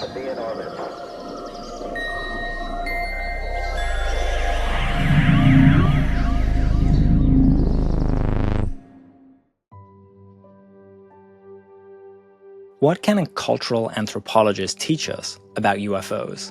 to be in orbit. What can a cultural anthropologist teach us about UFOs?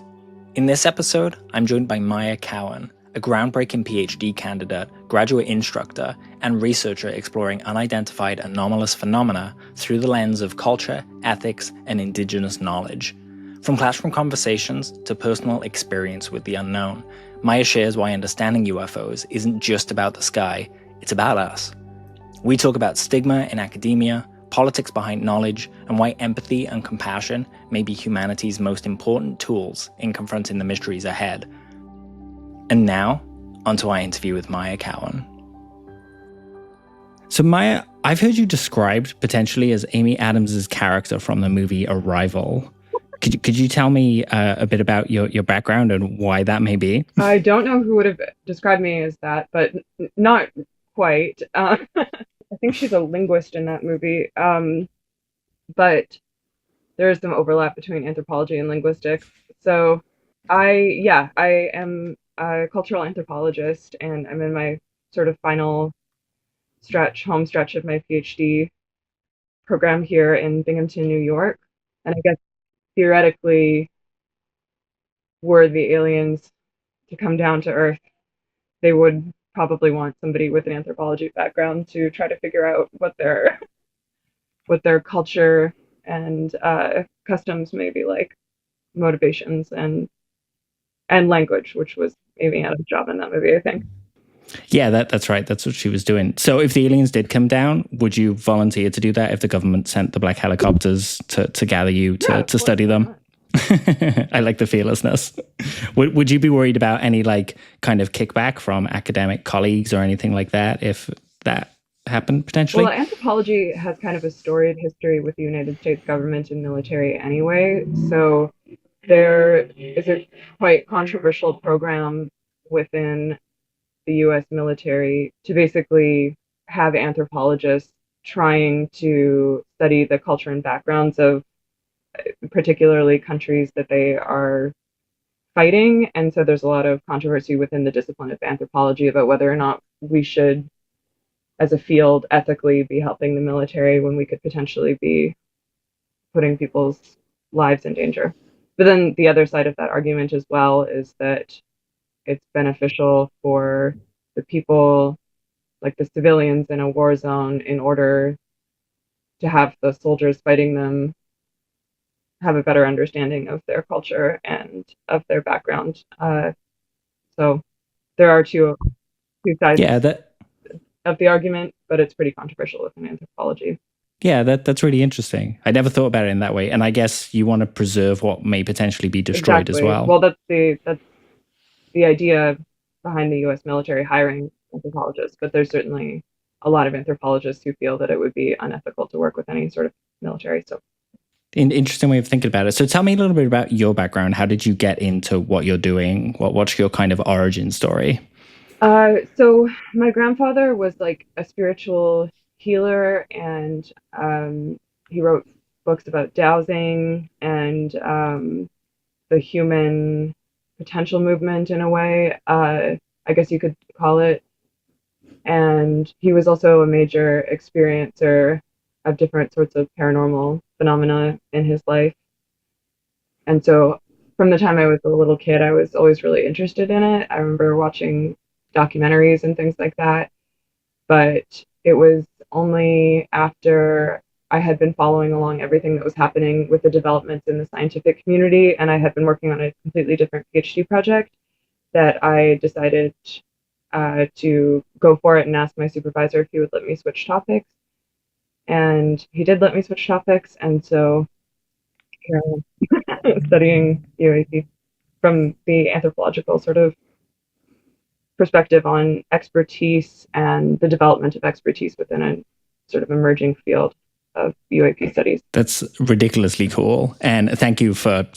In this episode, I'm joined by Maya Cowan, a groundbreaking PhD candidate, graduate instructor, and researcher exploring unidentified anomalous phenomena through the lens of culture, ethics, and Indigenous knowledge. From classroom conversations to personal experience with the unknown, Maya shares why understanding UFOs isn't just about the sky, it's about us. We talk about stigma in academia, politics behind knowledge, and why empathy and compassion may be humanity's most important tools in confronting the mysteries ahead. And now, onto our interview with Maya Cowan. So Maya, I've heard you described potentially as Amy Adams' character from the movie Arrival. Could you tell me a bit about your background and why that may be? I don't know who would have described me as that, but not quite. I think she's a linguist in that movie, but there is some overlap between anthropology and linguistics. So I am a cultural anthropologist, and I'm in my sort of final home stretch of my PhD program here in Binghamton, New York. And I guess theoretically, were the aliens to come down to Earth, they would probably want somebody with an anthropology background to try to figure out what their culture and customs may be like, motivations and language, which was Amy Adams' job in that movie, I think. Yeah, that's right. That's what she was doing. So if the aliens did come down, would you volunteer to do that if the government sent the black helicopters to gather you to study them? I like the fearlessness. Would you be worried about any kind of kickback from academic colleagues or anything like that if that happened potentially? Well, anthropology has kind of a storied history with the United States government and military anyway. So there is a quite controversial program within the U.S. military to basically have anthropologists trying to study the culture and backgrounds of particularly countries that they are fighting. And so there's a lot of controversy within the discipline of anthropology about whether or not we should, as a field, ethically be helping the military when we could potentially be putting people's lives in danger. But then the other side of that argument as well is that it's beneficial for the people, like the civilians in a war zone, in order to have the soldiers fighting them have a better understanding of their culture and of their background. So there are two sides of the argument, but it's pretty controversial within anthropology. Yeah, that's really interesting. I never thought about it in that way. And I guess you want to preserve what may potentially be destroyed as well. Well, that's the idea behind the U.S. military hiring anthropologists, but there's certainly a lot of anthropologists who feel that it would be unethical to work with any sort of military. So interesting way of thinking about it. So tell me a little bit about your background. How did you get into what you're doing? What's your kind of origin story? So my grandfather was like a spiritual healer, and he wrote books about dowsing and the human potential movement in a way, I guess you could call it. And he was also a major experiencer of different sorts of paranormal phenomena in his life. And so from the time I was a little kid, I was always really interested in it. I remember watching documentaries and things like that. But it was only after I had been following along everything that was happening with the developments in the scientific community, and I had been working on a completely different PhD project, that I decided to go for it and ask my supervisor if he would let me switch topics. And he did let me switch topics, and so here I am studying UAP from the anthropological sort of perspective on expertise and the development of expertise within a sort of emerging field of UAP studies. That's ridiculously cool. And thank you for,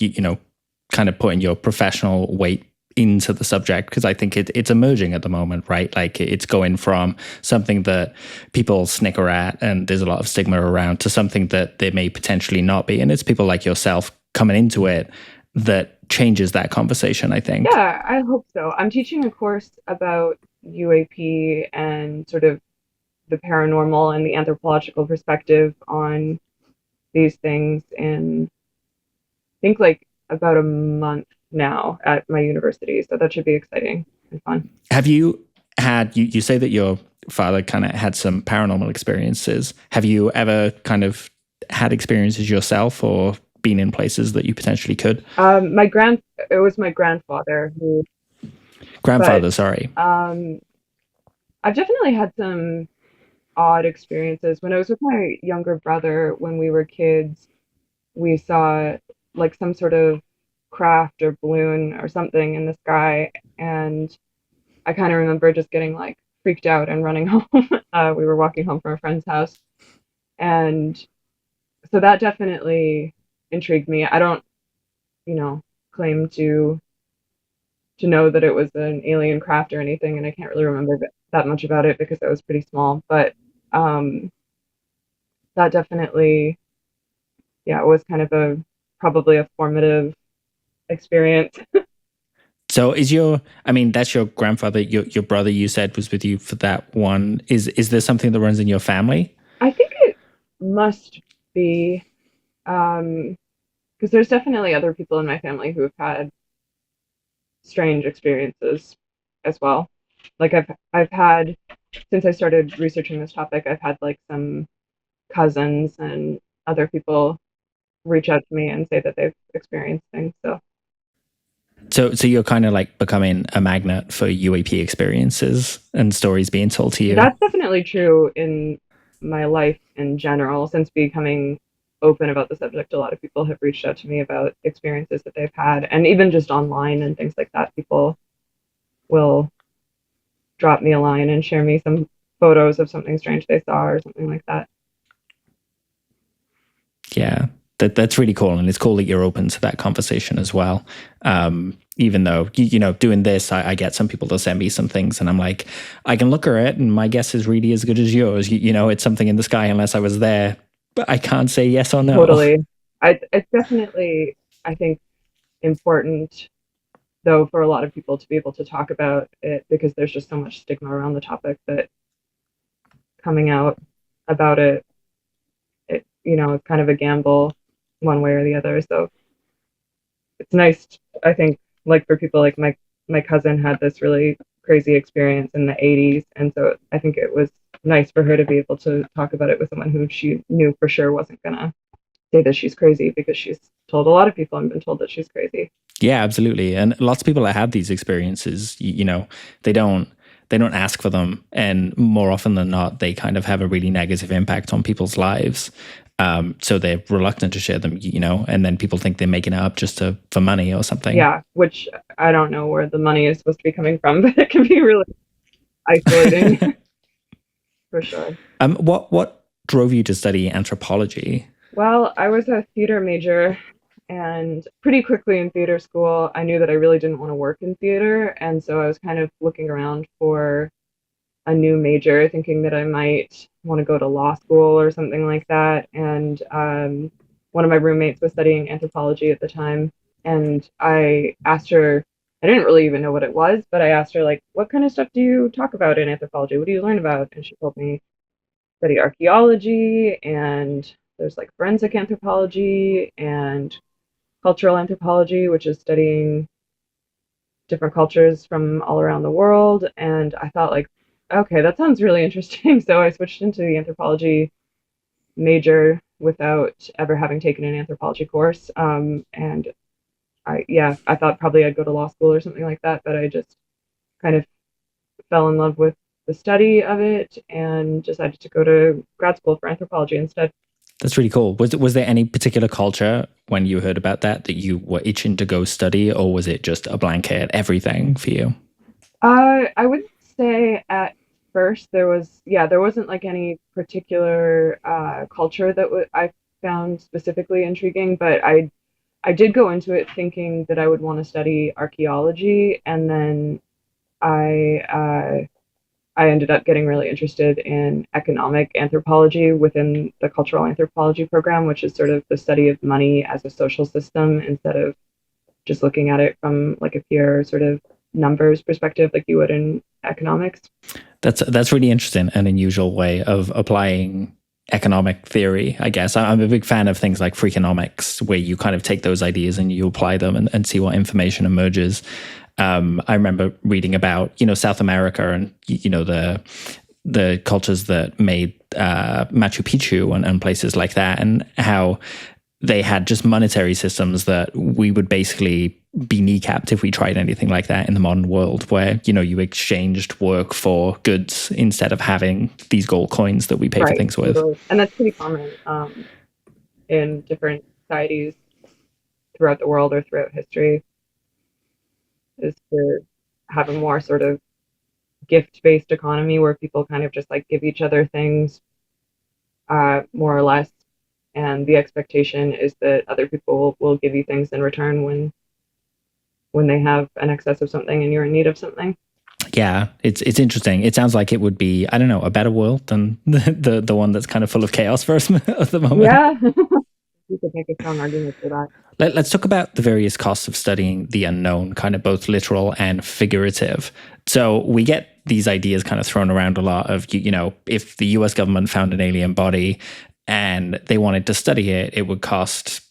kind of putting your professional weight into the subject, because I think it's emerging at the moment, right? Like it's going from something that people snicker at and there's a lot of stigma around to something that there may potentially not be. And it's people like yourself coming into it that changes that conversation, I think. Yeah, I hope so. I'm teaching a course about UAP and sort of the paranormal and the anthropological perspective on these things in, I think, like about a month now at my university. So that should be exciting and fun. Have you had, you say that your father kind of had some paranormal experiences. Have you ever kind of had experiences yourself or been in places that you potentially could? It was my grandfather who, but Grandfather, sorry. I've definitely had some odd experiences. When I was with my younger brother, when we were kids, we saw like some sort of craft or balloon or something in the sky, and I kind of remember just getting like freaked out and running home. We were walking home from a friend's house, and so that definitely intrigued me. I don't, you know, claim to know that it was an alien craft or anything, and I can't really remember that much about it because I was pretty small. But um, that definitely, yeah, it was kind of a probably a formative experience. So that's your grandfather, your brother you said was with you for that one. Is there something that runs in your family? I think it must be, because there's definitely other people in my family who have had strange experiences as well. Like I've had, since I started researching this topic, I've had like some cousins and other people reach out to me and say that they've experienced things. So you're kind of like becoming a magnet for UAP experiences and stories being told to you. That's definitely true in my life in general. Since becoming open about the subject, a lot of people have reached out to me about experiences that they've had, and even just online and things like that. People will drop me a line and share me some photos of something strange they saw or something like that. Yeah, that's really cool, and it's cool that you're open to that conversation as well. Even though doing this, I get some people to send me some things, and I'm like, I can look at it, and my guess is really as good as yours. It's something in the sky unless I was there, but I can't say yes or no. Totally, it's definitely, I think, important though for a lot of people to be able to talk about it because there's just so much stigma around the topic that coming out about it, it's kind of a gamble one way or the other. So it's nice, I think, like for people like my cousin had this really crazy experience in the 80s, and so I think it was nice for her to be able to talk about it with someone who she knew for sure wasn't gonna say that she's crazy, because she's told a lot of people and been told that she's crazy. Yeah, absolutely. And lots of people that have these experiences, they don't ask for them, and more often than not, they kind of have a really negative impact on people's lives. So they're reluctant to share them, and then people think they're making it up just for money or something. Yeah, which I don't know where the money is supposed to be coming from, but it can be really isolating. For sure. What drove you to study anthropology? Well, I was a theater major, and pretty quickly in theater school, I knew that I really didn't want to work in theater, and so I was kind of looking around for a new major, thinking that I might want to go to law school or something like that. And one of my roommates was studying anthropology at the time, and I asked her, I didn't really even know what it was, but I asked her, like, what kind of stuff do you talk about in anthropology? What do you learn about? And she told me, study archaeology, and there's like forensic anthropology and cultural anthropology, which is studying different cultures from all around the world. And I thought, like, okay, that sounds really interesting. So I switched into the anthropology major without ever having taken an anthropology course. And I thought probably I'd go to law school or something like that, but I just kind of fell in love with the study of it and decided to go to grad school for anthropology instead. That's really cool. Was there any particular culture when you heard about that you were itching to go study, or was it just a blanket everything for you? I would say at first there wasn't like any particular culture that I found specifically intriguing, but I did go into it thinking that I would want to study archaeology, and then I I ended up getting really interested in economic anthropology within the cultural anthropology program, which is sort of the study of money as a social system instead of just looking at it from like a pure sort of numbers perspective like you would in economics. That's really interesting, an unusual way of applying economic theory, I guess. I'm a big fan of things like Freakonomics, where you kind of take those ideas and you apply them and see what information emerges. I remember reading about, South America and, the cultures that made Machu Picchu and places like that, and how they had just monetary systems that we would basically be kneecapped if we tried anything like that in the modern world, where, you exchanged work for goods instead of having these gold coins that we pay for things with. Totally. And that's pretty common in different societies throughout the world or throughout history, is to have a more sort of gift-based economy where people kind of just like give each other things, more or less, and the expectation is that other people will give you things in return when they have an excess of something and you're in need of something. Yeah, it's interesting. It sounds like it would be, I don't know, a better world than the one that's kind of full of chaos for us at the moment. Yeah, you could make a strong argument for that. Let's talk about the various costs of studying the unknown, kind of both literal and figurative. So we get these ideas kind of thrown around a lot of, if the US government found an alien body and they wanted to study it, it would cost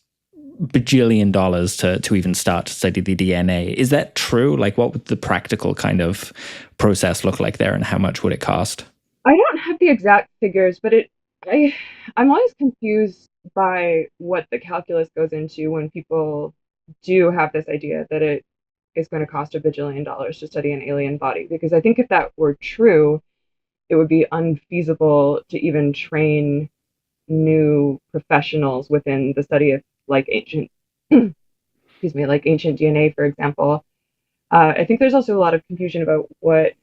bajillion dollars to even start to study the DNA. Is that true? Like, what would the practical kind of process look like there, and how much would it cost? I don't have the exact figures, but I'm always confused by what the calculus goes into when people do have this idea that it is going to cost $1 bajillion to study an alien body. Because I think if that were true, it would be unfeasible to even train new professionals within the study of like ancient, excuse me, like ancient DNA, for example. I think there's also a lot of confusion about what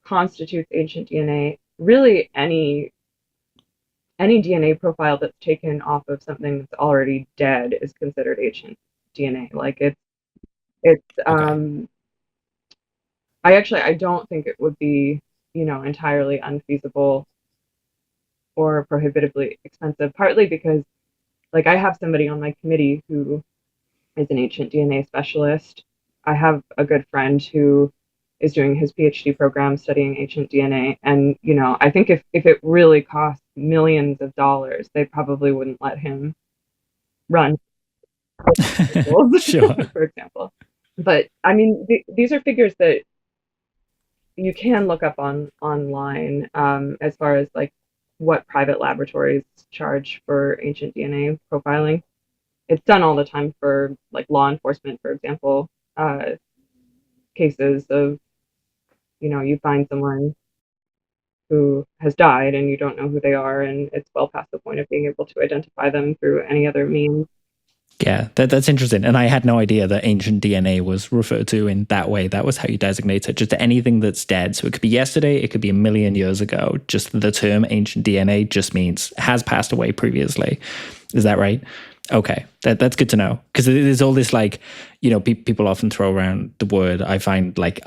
constitutes ancient DNA. Really, any DNA profile that's taken off of something that's already dead is considered ancient DNA. Like it's Okay. I don't think it would be, entirely unfeasible or prohibitively expensive, partly because like I have somebody on my committee who is an ancient DNA specialist. I have a good friend who is doing his PhD program studying ancient DNA. And, I think if it really cost millions of dollars, they probably wouldn't let him run, Sure. for example. But I mean, these are figures that you can look up online, as far as like what private laboratories charge for ancient DNA profiling. It's done all the time for like law enforcement, for example, cases of, you find someone who has died and you don't know who they are, and it's well past the point of being able to identify them through any other means. Yeah, that's interesting. And I had no idea that ancient DNA was referred to in that way. That was how you designate it, just anything that's dead. So it could be yesterday, it could be a million years ago. Just the term ancient DNA just means has passed away previously. Is that right? Okay, that's good to know. Because there's all this like, people often throw around the word, I find like,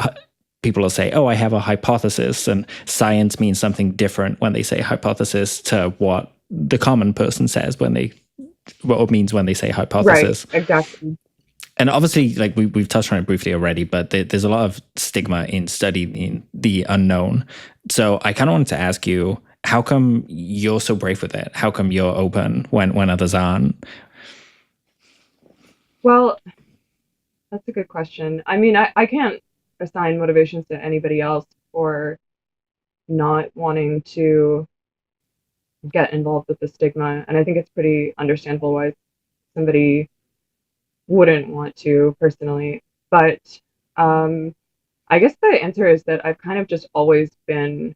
people will say, oh, I have a hypothesis, and science means something different when they say hypothesis to what the common person says what it means when they say hypothesis. Right, exactly. And obviously, like we've touched on it briefly already, but there's a lot of stigma in studying the unknown. So I kind of wanted to ask you, how come you're so brave with it? How come you're open when others aren't? Well, that's a good question. I mean, I can't assign motivations to anybody else for not wanting to get involved with the stigma. And I think it's pretty understandable why somebody wouldn't want to personally. But I guess the answer is that I've kind of just always been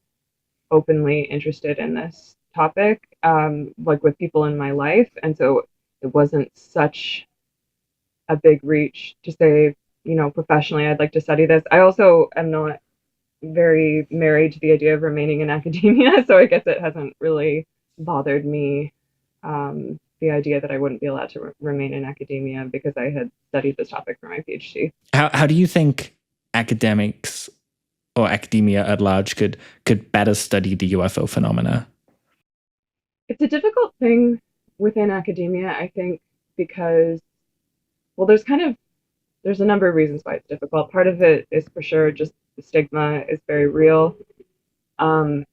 openly interested in this topic, like with people in my life. And so it wasn't such a big reach to say, professionally, I'd like to study this. I also am not very married to the idea of remaining in academia. So I guess it hasn't really bothered me, the idea that I wouldn't be allowed to remain in academia because I had studied this topic for my PhD. How do you think academics or academia at large could better study the UFO phenomena? It's a difficult thing within academia, I think, because, well, there's a number of reasons why it's difficult. Part of it is for sure just the stigma is very real. Um,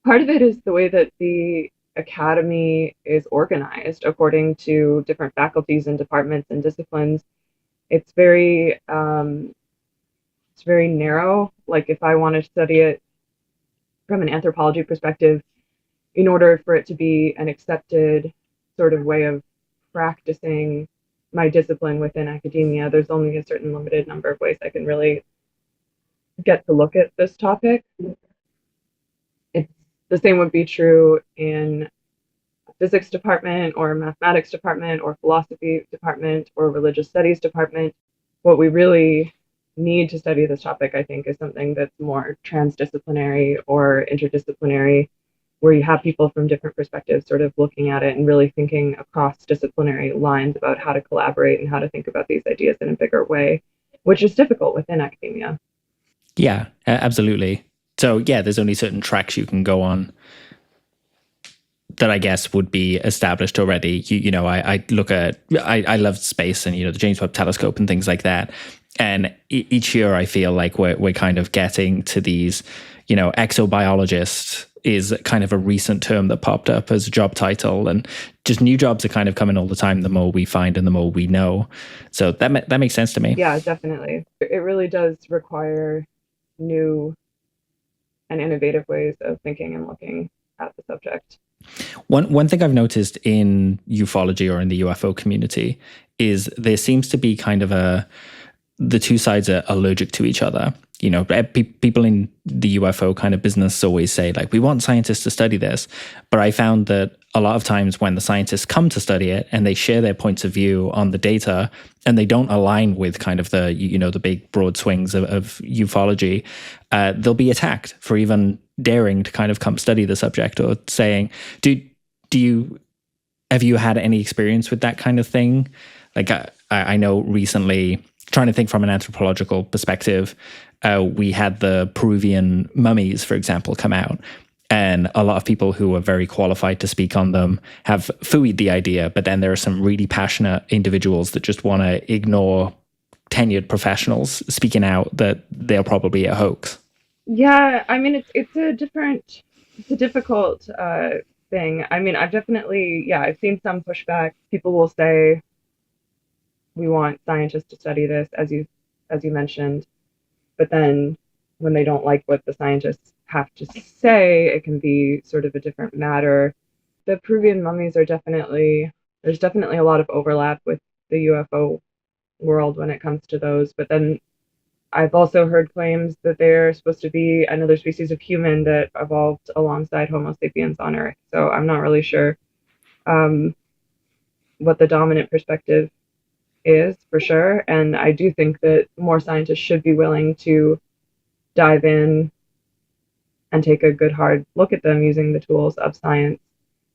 Part of it is the way that the academy is organized according to different faculties and departments and disciplines. It's very narrow. Like if I want to study it from an anthropology perspective, in order for it to be an accepted sort of way of practicing my discipline within academia, there's only a certain limited number of ways I can really get to look at this topic. It's the same would be true in a physics department or a mathematics department or philosophy department or religious studies department. What we really need to study this topic, I think, is something that's more transdisciplinary or interdisciplinary, where you have people from different perspectives sort of looking at it and really thinking across disciplinary lines about how to collaborate and how to think about these ideas in a bigger way, which is difficult within academia. Yeah, absolutely. So yeah, there's only certain tracks you can go on that I guess would be established already. I look at, I love space and, the James Webb Telescope and things like that. And each year I feel like we're kind of getting to these, exobiologist is kind of a recent term that popped up as a job title, and just new jobs are kind of coming all the time. The more we find and the more we know. So that makes sense to me. Yeah, definitely. It really does require new and innovative ways of thinking and looking at the subject. One thing I've noticed in ufology or in the UFO community is there seems to be kind of the two sides are allergic to each other. People in the UFO kind of business always say, like, we want scientists to study this. But I found that a lot of times when the scientists come to study it and they share their points of view on the data and they don't align with kind of the big broad swings of ufology, they'll be attacked for even daring to kind of come study the subject, or saying, have you had any experience with that kind of thing? Like I know recently, trying to think from an anthropological perspective, we had the Peruvian mummies, for example, come out. And a lot of people who are very qualified to speak on them have fooeyed the idea, but then there are some really passionate individuals that just want to ignore tenured professionals speaking out that they're probably a hoax. Yeah, I mean, it's a difficult thing. I mean, I've seen some pushback. People will say, we want scientists to study this, as you mentioned, but then when they don't like what the scientists have to say, it can be sort of a different matter. The Peruvian mummies there's definitely a lot of overlap with the UFO world when it comes to those, but then I've also heard claims that they're supposed to be another species of human that evolved alongside Homo sapiens on Earth. So I'm not really sure what the dominant perspective is, for sure. And I do think that more scientists should be willing to dive in and take a good hard look at them using the tools of science.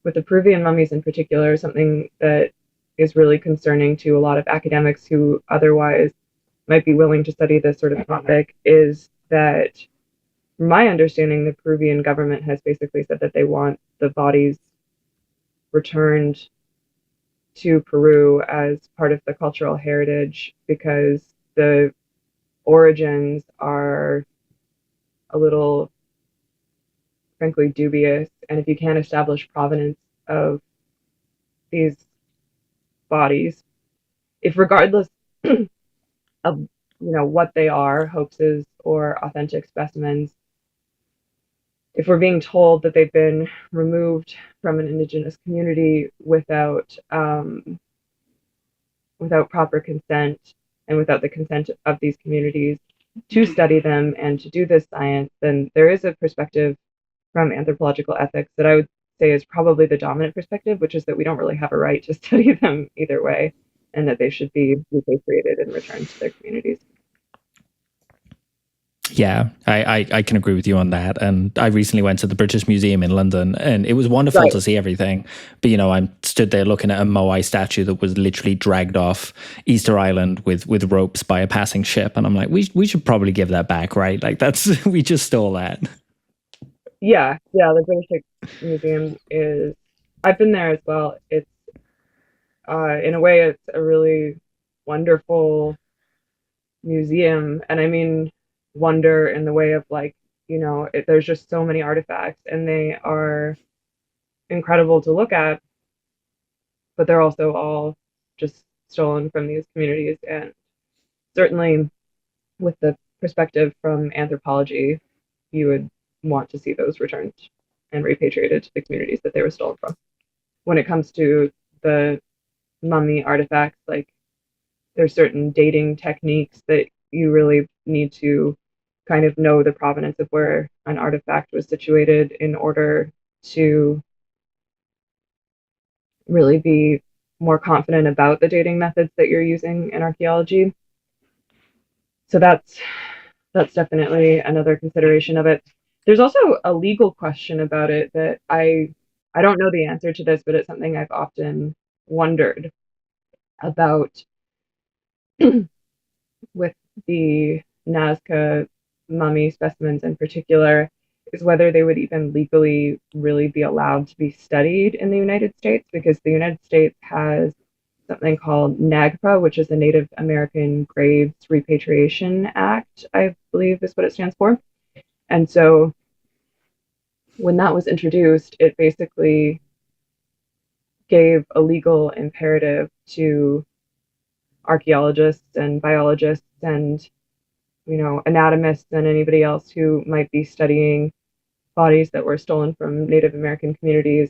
With the Peruvian mummies in particular, something that is really concerning to a lot of academics who otherwise might be willing to study this sort of topic is that, from my understanding, the Peruvian government has basically said that they want the bodies returned to Peru as part of the cultural heritage, because the origins are a little, frankly, dubious. And if you can't establish provenance of these bodies, if regardless of what they are, hoaxes or authentic specimens, if we're being told that they've been removed from an indigenous community without proper consent and without the consent of these communities to study them and to do this science, then there is a perspective from anthropological ethics that I would say is probably the dominant perspective, which is that we don't really have a right to study them either way, and that they should be repatriated and returned to their communities. Yeah, I can agree with you on that. And I recently went to the British Museum in London, and it was wonderful Right. to see everything. But, I stood there looking at a Moai statue that was literally dragged off Easter Island with ropes by a passing ship. And I'm like, we should probably give that back, right? Like, that's, we just stole that. Yeah, yeah, the British Museum is, I've been there as well. It's, in a way, it's a really wonderful museum. And I mean, wonder in the way of like, there's just so many artifacts and they are incredible to look at, but they're also all just stolen from these communities. And certainly with the perspective from anthropology, you would want to see those returned and repatriated to the communities that they were stolen from. When it comes to the mummy artifacts, like there's certain dating techniques that you really need to kind of know the provenance of where an artifact was situated in order to really be more confident about the dating methods that you're using in archaeology. So that's definitely another consideration of it. There's also a legal question about it that I don't know the answer to this, but it's something I've often wondered about with the Nazca mummy specimens in particular, is whether they would even legally really be allowed to be studied in the United States, because the United States has something called NAGPRA, which is the Native American Graves Repatriation Act, I believe is what it stands for. And so when that was introduced, it basically gave a legal imperative to archaeologists and biologists and anatomists and anybody else who might be studying bodies that were stolen from Native American communities.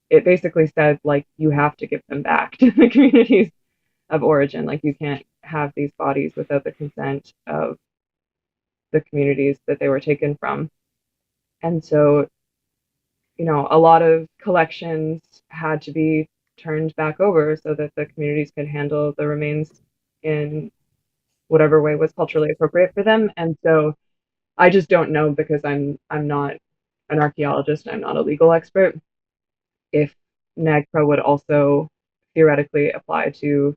It basically said, like, you have to give them back to the communities of origin. Like, you can't have these bodies without the consent of the communities that they were taken from. And so, a lot of collections had to be turned back over so that the communities could handle the remains in whatever way was culturally appropriate for them. And so I just don't know, because I'm not an archaeologist, I'm not a legal expert, if NAGPRA would also theoretically apply to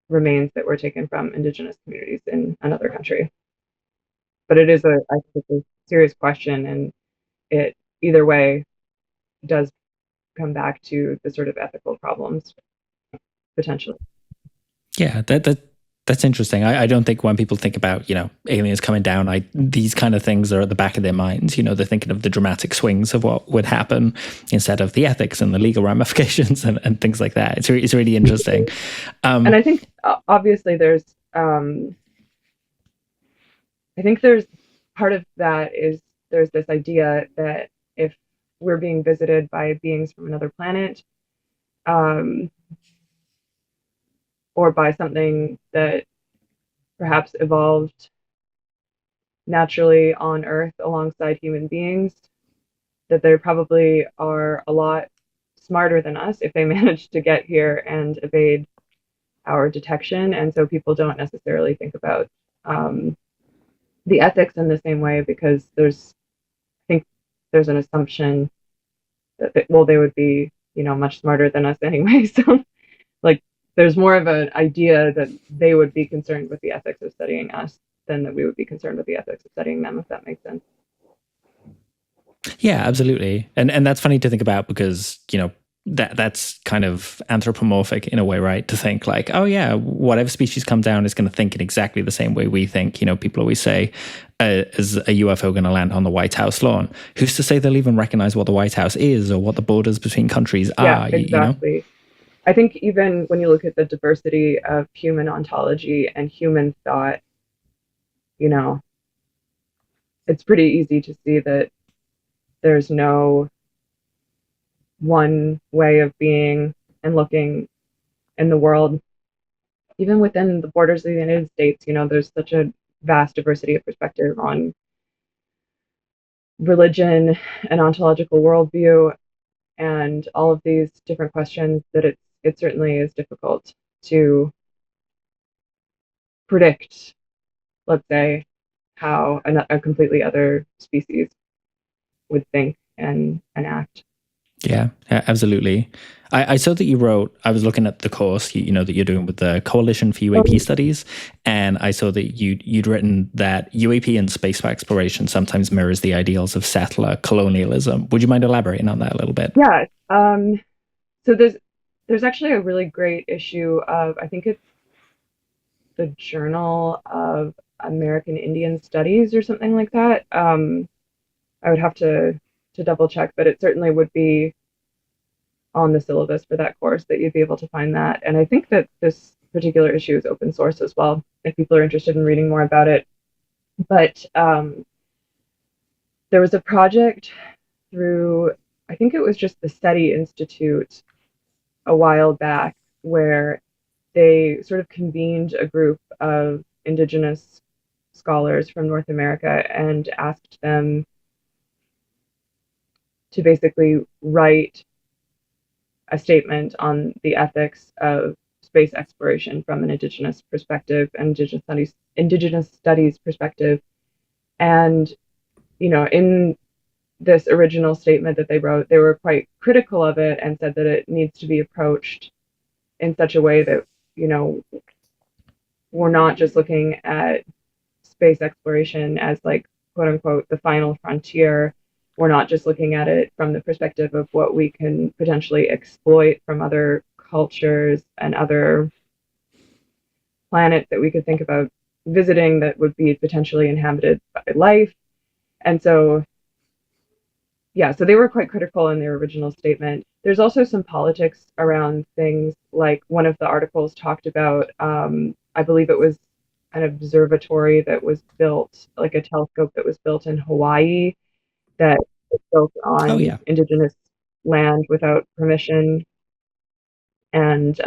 remains that were taken from Indigenous communities in another country. But it is I think it's a serious question, and it either way does come back to the sort of ethical problems potentially. Yeah, that's interesting. I don't think when people think about, aliens coming down, these kind of things are at the back of their minds. They're thinking of the dramatic swings of what would happen instead of the ethics and the legal ramifications and things like that. It's really interesting. And I think obviously I think there's part of that is there's this idea that if we're being visited by beings from another planet, um, or by something that perhaps evolved naturally on Earth alongside human beings, that they probably are a lot smarter than us if they manage to get here and evade our detection. And so people don't necessarily think about the ethics in the same way, because I think there's an assumption that they would be, much smarter than us anyway. So like there's more of an idea that they would be concerned with the ethics of studying us than that we would be concerned with the ethics of studying them, if that makes sense. Yeah, absolutely. And that's funny to think about because, that's kind of anthropomorphic in a way, right? To think like, oh yeah, whatever species come down is going to think in exactly the same way we think. People always say, is a UFO going to land on the White House lawn? Who's to say they'll even recognize what the White House is or what the borders between countries Yeah, are? exactly. I think even when you look at the diversity of human ontology and human thought, you know, it's pretty easy to see that there's no one way of being and looking in the world. Even within the borders of the United States, there's such a vast diversity of perspective on religion and ontological worldview and all of these different questions that it certainly is difficult to predict, let's say, how a completely other species would think and act. Yeah, absolutely. I saw that you wrote, I was looking at the course, that you're doing with the Coalition for UAP Studies, and I saw that you'd written that UAP and space exploration sometimes mirrors the ideals of settler colonialism. Would you mind elaborating on that a little bit? Yeah. So there's actually a really great issue of, I think it's the Journal of American Indian Studies or something like that. I would have to double check, but it certainly would be on the syllabus for that course that you'd be able to find that. And I think that this particular issue is open source as well, if people are interested in reading more about it. But there was a project through, I think it was just the SETI Institute a while back, where they sort of convened a group of Indigenous scholars from North America and asked them to basically write a statement on the ethics of space exploration from an Indigenous perspective, and Indigenous studies perspective. And, in this original statement that they wrote, they were quite critical of it and said that it needs to be approached in such a way that, we're not just looking at space exploration as, like, quote unquote, the final frontier. We're not just looking at it from the perspective of what we can potentially exploit from other cultures and other planets that we could think about visiting that would be potentially inhabited by life. And so, yeah, so they were quite critical in their original statement. There's also some politics around things, like one of the articles talked about, I believe it was an observatory that was built, like a telescope that was built in Hawaii, that was built Oh, on yeah. Indigenous land without permission, and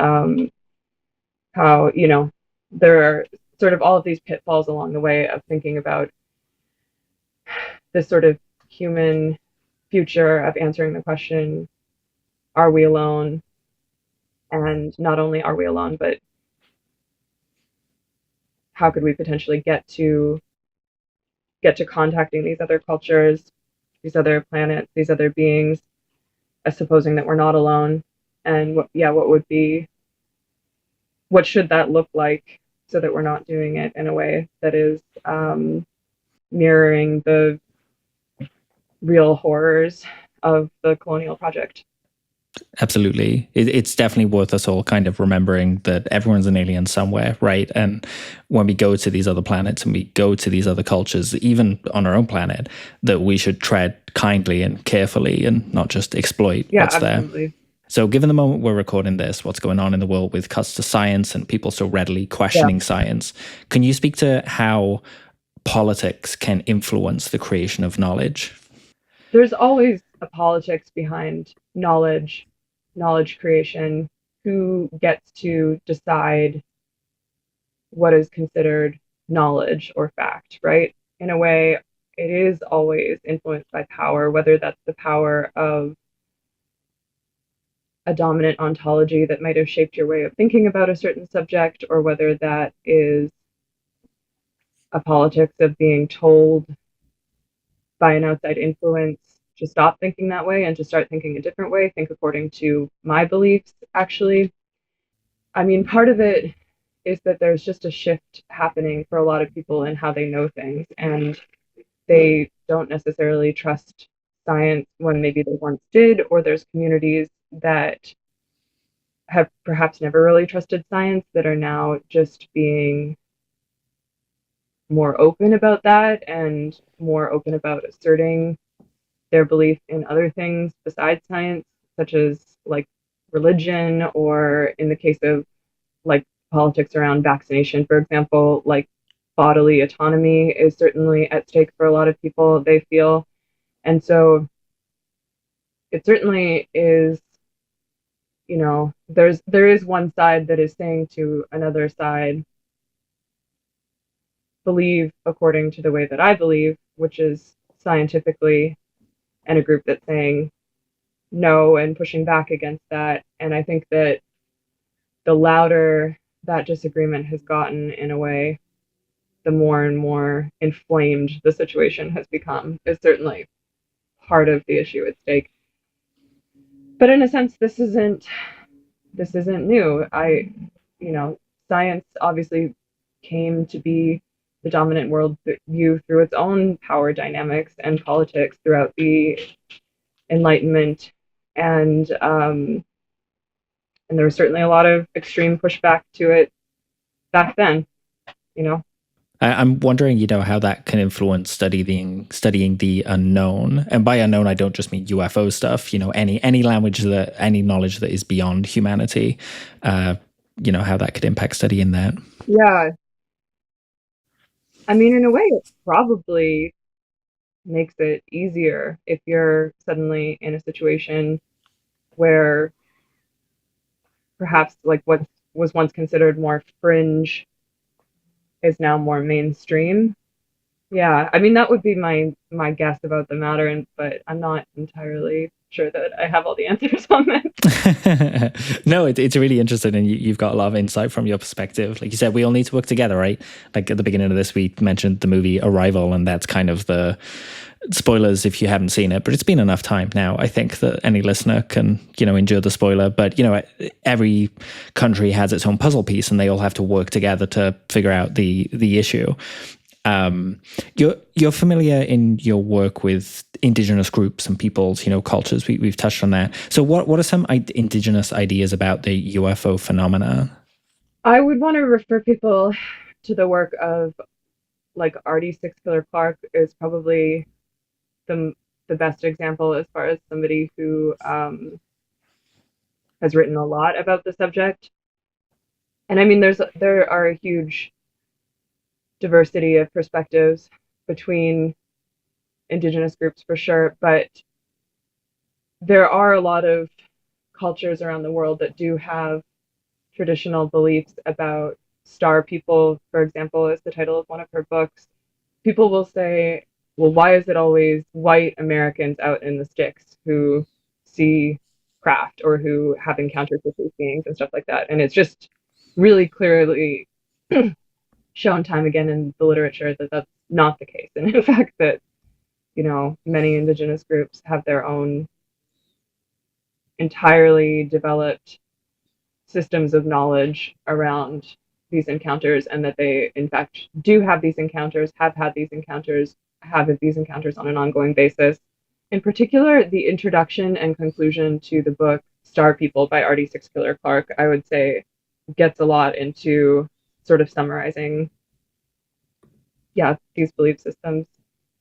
how, there are sort of all of these pitfalls along the way of thinking about this sort of human future of answering the question, are we alone? And not only are we alone, but how could we potentially get to contacting these other cultures, these other planets, these other beings, supposing that we're not alone? And what should that look like, so that we're not doing it in a way that is mirroring the real horrors of the colonial project? Absolutely. It's definitely worth us all kind of remembering that everyone's an alien somewhere, right? And when we go to these other planets and we go to these other cultures, even on our own planet, that we should tread kindly and carefully and not just exploit what's absolutely. there. So given the moment we're recording this, what's going on in the world with cuts to science and people so readily questioning science, can you speak to how politics can influence the creation of knowledge? There's always a politics behind knowledge creation. Who gets to decide what is considered knowledge or fact, right? In a way, it is always influenced by power, whether that's the power of a dominant ontology that might have shaped your way of thinking about a certain subject, or whether that is a politics of being told by an outside influence to stop thinking that way and to start thinking a different way, think according to my beliefs, actually. I mean, part of it is that there's just a shift happening for a lot of people in how they know things, and they don't necessarily trust science when maybe they once did, or there's communities that have perhaps never really trusted science that are now just being more open about that and more open about asserting their belief in other things besides science, such as, like, religion, or in the case of, like, politics around vaccination, for example, like, bodily autonomy is certainly at stake for a lot of people, they feel. And so it certainly is, there is one side that is saying to another side, believe according to the way that I believe, which is scientifically, and a group that's saying no and pushing back against that. And I think that the louder that disagreement has gotten, in a way, the more and more inflamed the situation has become is certainly part of the issue at stake. But in a sense, this isn't new. Science obviously came to be the dominant worldview through its own power dynamics and politics throughout the Enlightenment, and there was certainly a lot of extreme pushback to it back then. You know, I'm wondering, how that can influence studying the unknown. And by unknown, I don't just mean UFO stuff. Any language any knowledge that is beyond humanity. How that could impact studying that. yeah. I mean, in a way, it probably makes it easier if you're suddenly in a situation where perhaps like what was once considered more fringe is now more mainstream. Yeah, I mean that would be my guess about the matter, but I'm not entirely sure that I have all the answers on that. No, it's really interesting, and you've got a lot of insight from your perspective. Like you said, we all need to work together, right? Like at the beginning of this, we mentioned the movie Arrival, and that's kind of the spoilers if you haven't seen it, but it's been enough time now, I think, that any listener can, endure the spoiler. But, every country has its own puzzle piece, and they all have to work together to figure out the issue. You're familiar in your work with Indigenous groups and peoples, cultures. We've touched on that. So what are some Indigenous ideas about the UFO phenomena? I would want to refer people to the work of like Artie Six Killer Clarke is probably the best example as far as somebody who has written a lot about the subject. And I mean, there are a huge diversity of perspectives between Indigenous groups for sure, but there are a lot of cultures around the world that do have traditional beliefs about star people. For example, is the title of one of her books. People will say, well, why is it always white Americans out in the sticks who see craft or who have encounters with these beings and stuff like that? And it's just really clearly shown time again in the literature that that's not the case. And in fact, that, many Indigenous groups have their own entirely developed systems of knowledge around these encounters, and that they, in fact, do have these encounters, have these encounters on an ongoing basis. In particular, the introduction and conclusion to the book Star People by Artie Six Killer Clarke, I would say, gets a lot into sort of summarizing, these belief systems.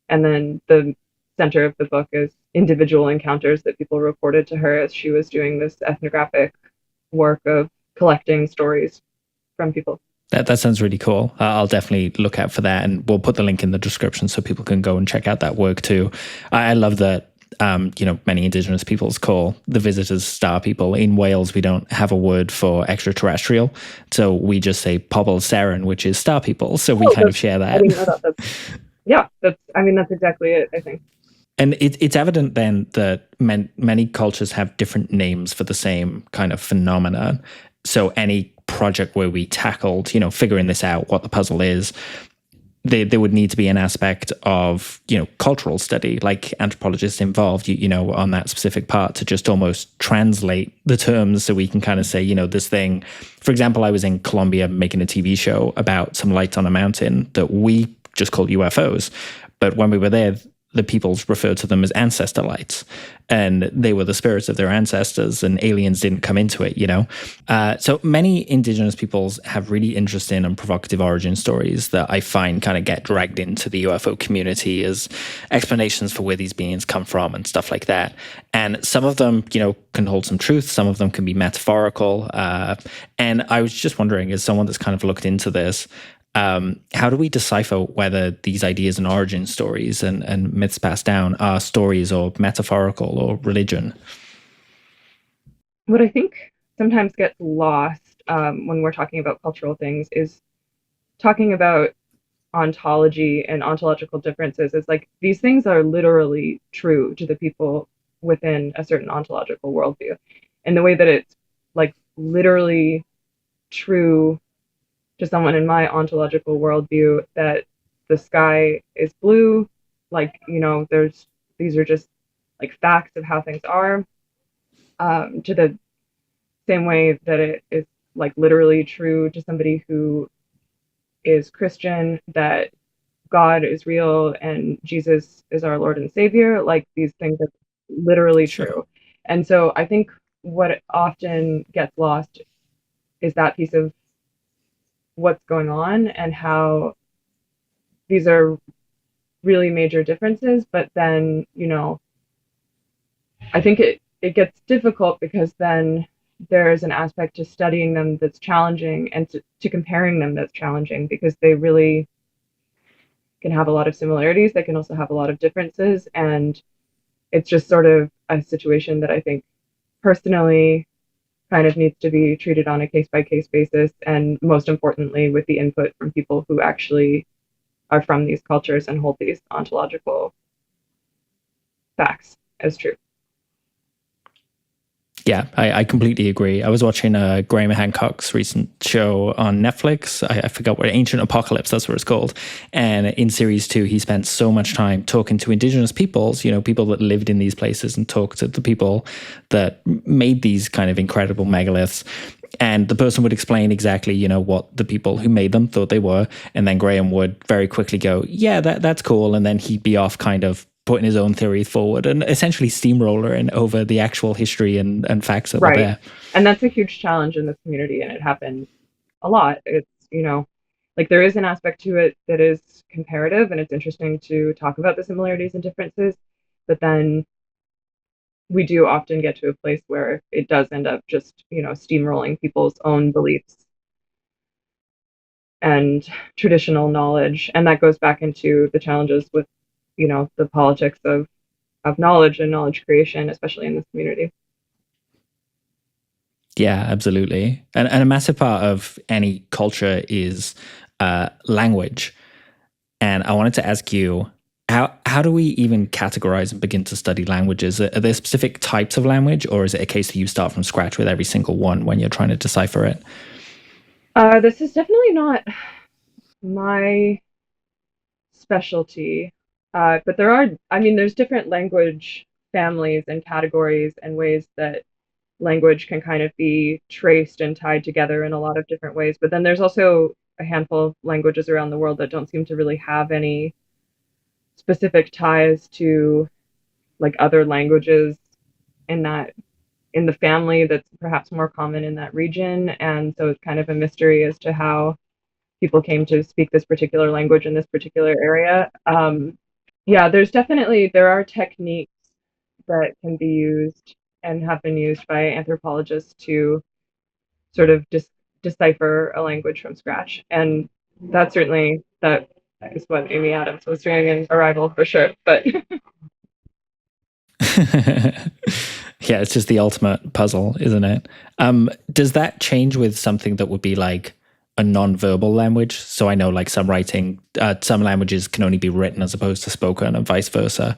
And then the center of the book is individual encounters that people reported to her as she was doing this ethnographic work of collecting stories from people. That sounds really cool. I'll definitely look out for that, and we'll put the link in the description so people can go and check out that work too. I love that, many Indigenous peoples call the visitors star people. In Wales, we don't have a word for extraterrestrial, so we just say Pobl Seren, which is star people. So we kind of share that. I didn't know that. That's exactly it, I think. And it's evident then that many cultures have different names for the same kind of phenomenon. So any project where we tackled, figuring this out, what the puzzle is, there would need to be an aspect of, cultural study, like anthropologists involved, on that specific part to just almost translate the terms so we can kind of say, this thing. For example, I was in Colombia making a TV show about some lights on a mountain that we just called UFOs. But when we were there, the peoples referred to them as ancestor lights, and they were the spirits of their ancestors, and aliens didn't come into it, So many Indigenous peoples have really interesting and provocative origin stories that I find kind of get dragged into the UFO community as explanations for where these beings come from and stuff like that. And some of them, can hold some truth. Some of them can be metaphorical. And I was just wondering, as someone that's kind of looked into this, how do we decipher whether these ideas and origin stories and myths passed down are stories or metaphorical or religion? What I think sometimes gets lost when we're talking about cultural things is talking about ontology and ontological differences. Is like these things are literally true to the people within a certain ontological worldview. And the way that it's like literally true to someone in my ontological worldview that the sky is blue, like, these are just like facts of how things are, to the same way that it is like literally true to somebody who is Christian that God is real and Jesus is our Lord and Savior. Like, these things are literally Sure. true. And so I think what often gets lost is that piece of what's going on and how these are really major differences. But then, I think it gets difficult because then there's an aspect to studying them that's challenging, and to comparing them that's challenging, because they really can have a lot of similarities. They can also have a lot of differences. And it's just sort of a situation that I think personally kind of needs to be treated on a case by case basis. And most importantly, with the input from people who actually are from these cultures and hold these ontological facts as true. Yeah, I completely agree. I was watching Graham Hancock's recent show on Netflix. I forgot what, Ancient Apocalypse, that's what it's called. And in series 2, he spent so much time talking to Indigenous peoples, people that lived in these places, and talked to the people that made these kind of incredible megaliths. And the person would explain exactly, what the people who made them thought they were. And then Graham would very quickly go, yeah, that's cool. And then he'd be off kind of putting his own theory forward and essentially steamrolling over the actual history and facts that were there. And that's a huge challenge in this community, and it happens a lot. It's, like, there is an aspect to it that is comparative, and it's interesting to talk about the similarities and differences, but then we do often get to a place where it does end up just, steamrolling people's own beliefs and traditional knowledge. And that goes back into the challenges with, the politics of knowledge and knowledge creation, especially in this community. Yeah, absolutely. And a massive part of any culture is language. And I wanted to ask you, how do we even categorize and begin to study languages? Are there specific types of language, or is it a case that you start from scratch with every single one when you're trying to decipher it? This is definitely not my specialty, but there's different language families and categories and ways that language can kind of be traced and tied together in a lot of different ways. But then there's also a handful of languages around the world that don't seem to really have any specific ties to like other languages in the family that's perhaps more common in that region. And so it's kind of a mystery as to how people came to speak this particular language in this particular area. Yeah, there are techniques that can be used and have been used by anthropologists to sort of decipher a language from scratch. And that is what Amy Adams was doing in Arrival for sure. But yeah, it's just the ultimate puzzle, isn't it? Does that change with something that would be like a non-verbal language? So I know like some languages can only be written as opposed to spoken, and vice versa.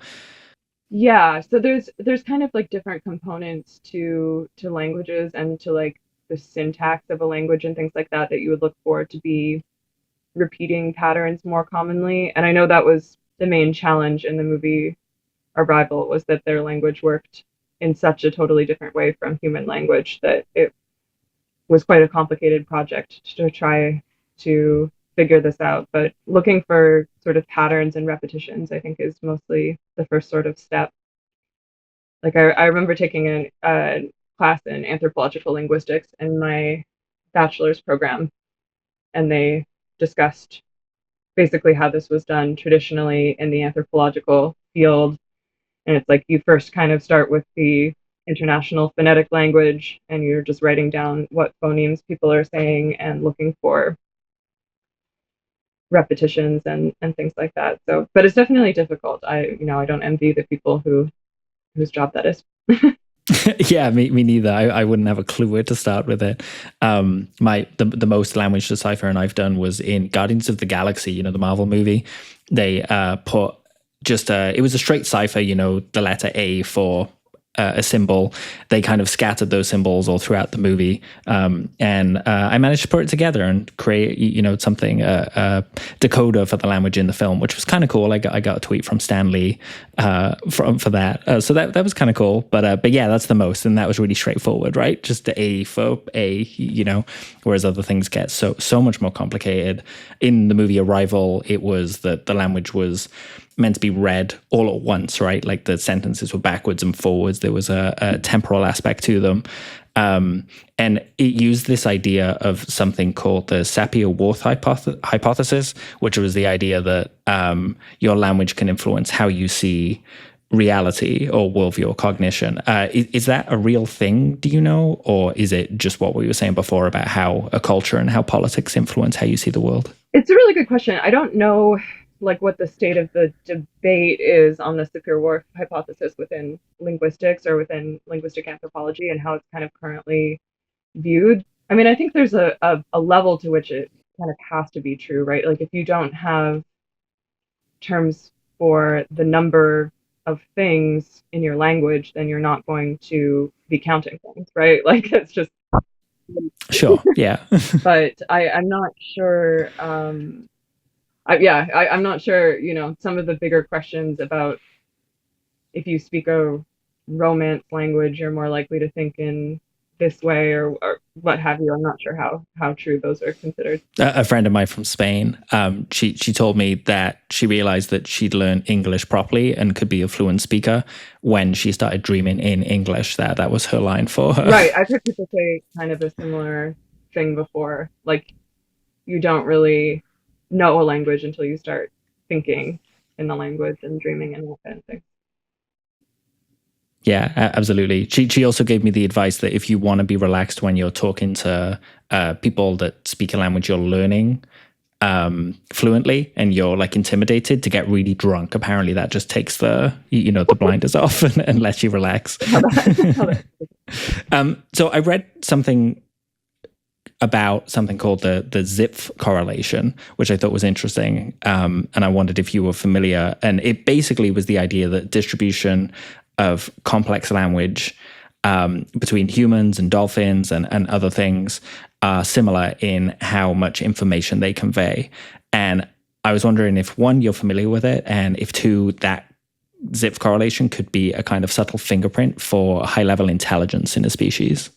Yeah, so there's kind of like different components to languages and to like the syntax of a language and things like that you would look for to be repeating patterns more commonly. And I know that was the main challenge in the movie Arrival, was that their language worked in such a totally different way from human language that it was quite a complicated project to try to figure this out. But looking for sort of patterns and repetitions, I think, is mostly the first sort of step. Like, I remember taking a class in anthropological linguistics in my bachelor's program, and they discussed basically how this was done traditionally in the anthropological field. And it's like you first kind of start with the international phonetic language, and you're just writing down what phonemes people are saying and looking for repetitions and things like that. So, but it's definitely difficult. I don't envy the people whose job that is. Yeah, me neither. I wouldn't have a clue where to start with it. The most language deciphering I've done was in Guardians of the Galaxy, the Marvel movie. They put it was a straight cipher, the letter A for a symbol. They kind of scattered those symbols all throughout the movie, and I managed to put it together and create, something a decoder for the language in the film, which was kind of cool. I got a tweet from Stan Lee for that, so that was kind of cool. But yeah, that's the most, and that was really straightforward, right? Just the A for A, whereas other things get so much more complicated. In the movie Arrival, it was that the language was meant to be read all at once, right? Like the sentences were backwards and forwards. There was a temporal aspect to them. And it used this idea of something called the Sapir-Whorf hypothesis, which was the idea that your language can influence how you see reality or worldview or cognition. Is that a real thing, do you know? Or is it just what we were saying before about how a culture and how politics influence how you see the world? It's a really good question. I don't know what the state of the debate is on the Sapir-Whorf hypothesis within linguistics or within linguistic anthropology and how it's kind of currently viewed. I mean, I think there's a level to which it kind of has to be true, right? Like if you don't have terms for the number of things in your language, then you're not going to be counting things, right? Like it's just... Sure, yeah. But I'm not sure... I'm not sure, some of the bigger questions about if you speak a Romance language, you're more likely to think in this way or what have you. I'm not sure how true those are considered. A friend of mine from Spain, she told me that she realized that she'd learned English properly and could be a fluent speaker when she started dreaming in English. That was her line for her. Right. I've heard people say kind of a similar thing before. Like you don't really know a language until you start thinking in the language and dreaming and that kind of thing. Yeah, absolutely. She also gave me the advice that if you want to be relaxed when you're talking to people that speak a language you're learning fluently and you're like intimidated, to get really drunk. Apparently that just takes the blinders off and lets you relax. So I read something about something called the Zipf correlation, which I thought was interesting. And I wondered if you were familiar. And it basically was the idea that distribution of complex language between humans and dolphins and other things are similar in how much information they convey. And I was wondering if, one, you're familiar with it, and if, two, that Zipf correlation could be a kind of subtle fingerprint for high-level intelligence in a species.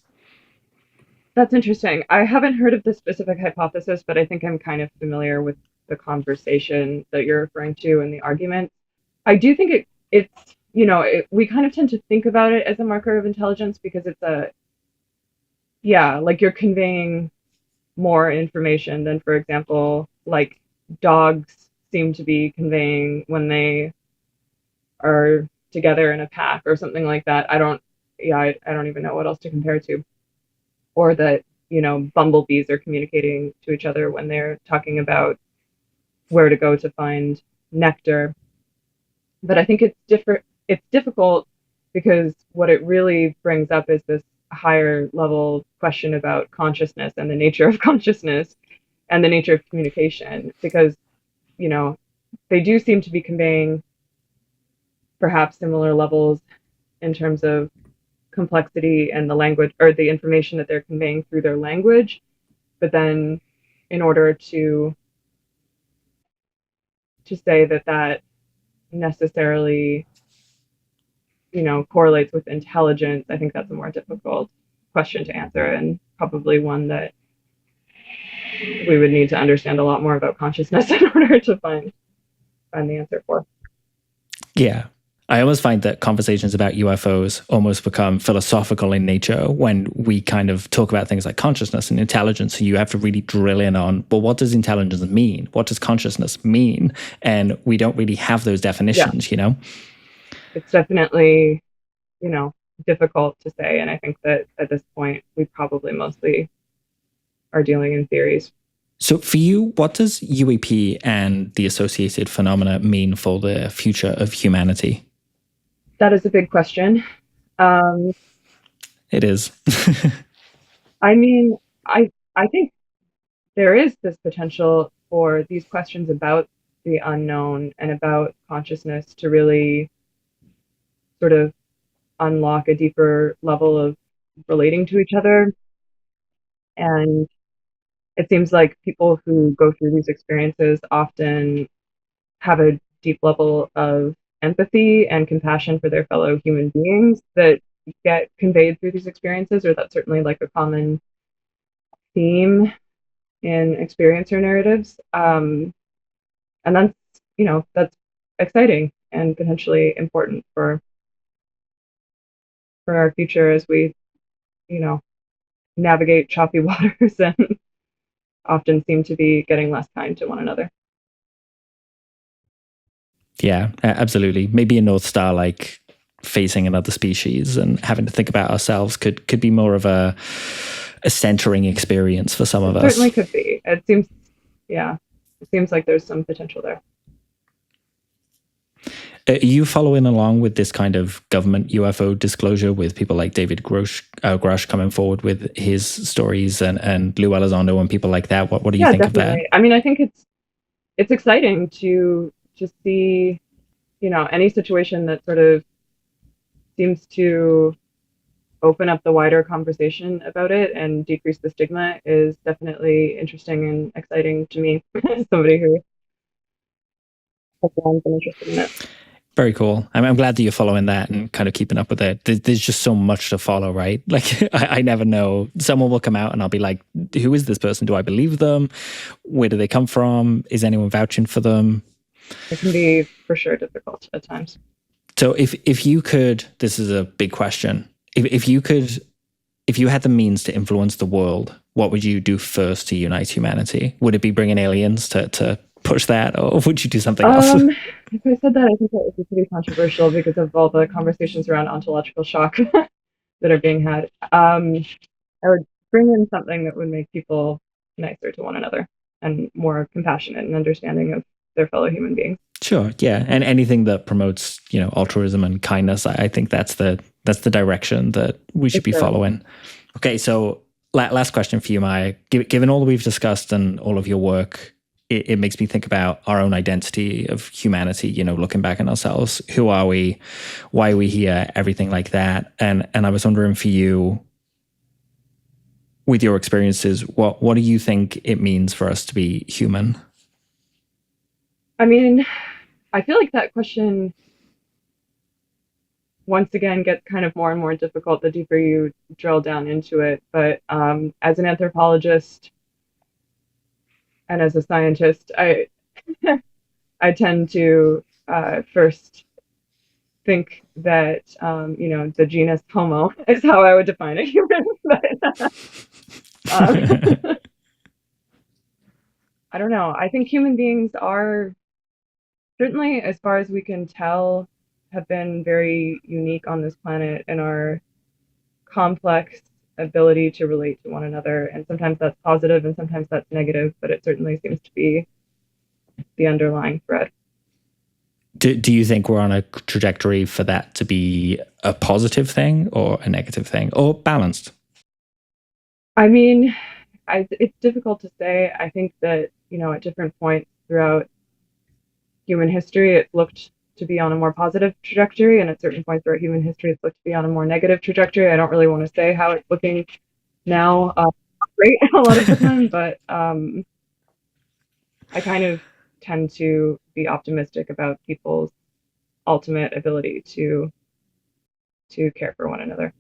That's interesting. I haven't heard of the specific hypothesis, but I think I'm kind of familiar with the conversation that you're referring to and the argument. I do think it's we kind of tend to think about it as a marker of intelligence because it's like you're conveying more information than, for example, like dogs seem to be conveying when they are together in a pack or something like that. I don't even know what else to compare to. Or that, bumblebees are communicating to each other when they're talking about where to go to find nectar. But I think it's difficult because what it really brings up is this higher level question about consciousness and the nature of consciousness and the nature of communication, because, they do seem to be conveying perhaps similar levels in terms of complexity and the language or the information that they're conveying through their language. But then in order to say that necessarily, correlates with intelligence, I think that's a more difficult question to answer, and probably one that we would need to understand a lot more about consciousness in order to find the answer for. Yeah. I almost find that conversations about UFOs almost become philosophical in nature when we kind of talk about things like consciousness and intelligence. So you have to really drill in on, well, what does intelligence mean? What does consciousness mean? And we don't really have those definitions, It's definitely, difficult to say. And I think that at this point, we probably mostly are dealing in theories. So for you, what does UAP and the associated phenomena mean for the future of humanity? That is a big question. It is. I mean, I think there is this potential for these questions about the unknown and about consciousness to really sort of unlock a deeper level of relating to each other. And it seems like people who go through these experiences often have a deep level of empathy and compassion for their fellow human beings that get conveyed through these experiences, or that's certainly like a common theme in experiencer narratives. And that's, that's exciting and potentially important for our future as we, you know, navigate choppy waters and often seem to be getting less kind to one another. Yeah, absolutely. Maybe a North Star like facing another species and having to think about ourselves could be more of a centering experience for some of us. Certainly could be. It seems like there's some potential there. Are you following along with this kind of government UFO disclosure with people like David Grush coming forward with his stories and Lou Elizondo and people like that? What do you think definitely. of that? I mean, I think it's exciting to just see, any situation that sort of seems to open up the wider conversation about it and decrease the stigma is definitely interesting and exciting to me as somebody who has been interested in it. Very cool. I'm glad that you're following that and kind of keeping up with it. There's just so much to follow, right? Like, I never know. Someone will come out and I'll be like, who is this person? Do I believe them? Where do they come from? Is anyone vouching for them? It can be, for sure, difficult at times. So if you could, this is a big question. If you had the means to influence the world, what would you do first to unite humanity? Would it be bringing aliens to push that, or would you do something else? If I said that, I think that would be pretty controversial because of all the conversations around ontological shock that are being had. I would bring in something that would make people nicer to one another and more compassionate and understanding of their fellow human beings. Sure, yeah, and anything that promotes, altruism and kindness, I think that's the direction that we should be following. Okay, so last question for you, Maya. Given all that we've discussed and all of your work, it makes me think about our own identity of humanity, looking back on ourselves. Who are we? Why are we here? Everything like that. And I was wondering for you, with your experiences, what do you think it means for us to be human? I mean, I feel like that question once again gets kind of more and more difficult the deeper you drill down into it. But as an anthropologist and as a scientist, I tend to first think that the genus Homo is how I would define a human. I don't know. I think human beings are, certainly as far as we can tell, have been very unique on this planet in our complex ability to relate to one another. And sometimes that's positive and sometimes that's negative, but it certainly seems to be the underlying thread. Do you think we're on a trajectory for that to be a positive thing or a negative thing, or balanced? I mean, it's difficult to say. I think that, at different points throughout human history, it looked to be on a more positive trajectory, and at certain points throughout human history, it's looked to be on a more negative trajectory. I don't really want to say how it's looking now, great a lot of the time, but I kind of tend to be optimistic about people's ultimate ability to care for one another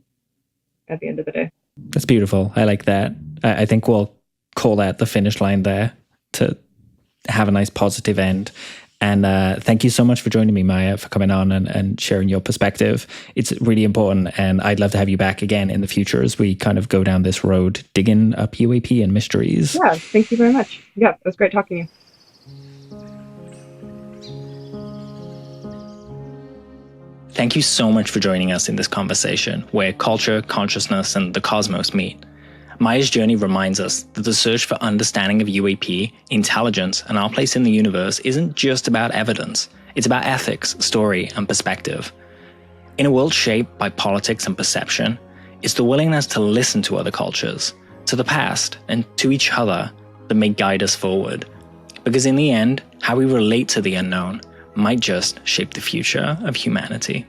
at the end of the day. That's beautiful. I like that. I think we'll call that the finish line there, to have a nice positive end. And thank you so much for joining me, Maya, for coming on and sharing your perspective. It's really important, and I'd love to have you back again in the future as we kind of go down this road, digging up UAP and mysteries. Yeah, thank you very much. Yeah, it was great talking to you. Thank you so much for joining us in this conversation where culture, consciousness, and the cosmos meet. Maya's journey reminds us that the search for understanding of UAP, intelligence, and our place in the universe isn't just about evidence. It's about ethics, story, and perspective. In a world shaped by politics and perception, it's the willingness to listen to other cultures, to the past, and to each other that may guide us forward. Because in the end, how we relate to the unknown might just shape the future of humanity.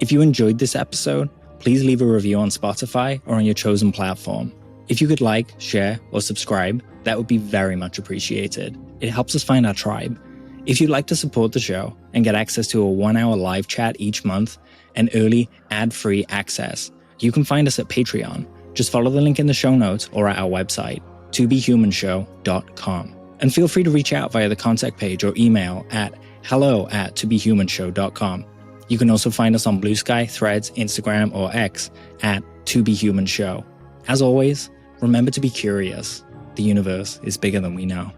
If you enjoyed this episode, please leave a review on Spotify or on your chosen platform. If you could like, share, or subscribe, that would be very much appreciated. It helps us find our tribe. If you'd like to support the show and get access to a 1-hour live chat each month and early ad-free access, you can find us at Patreon. Just follow the link in the show notes or at our website, tobehumanshow.com. And feel free to reach out via the contact page or email at hello@tobehumanshow.com. You can also find us on Blue Sky, Threads, Instagram, or X at tobehumanshow. As always, remember to be curious. The universe is bigger than we know.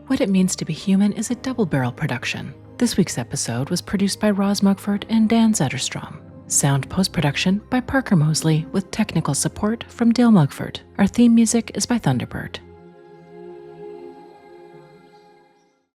What It Means to Be Human is a double-barrel production. This week's episode was produced by Roz Mugford and Dan Zetterstrom. Sound post-production by Parker Mosley with technical support from Dale Mugford. Our theme music is by Thunderbird.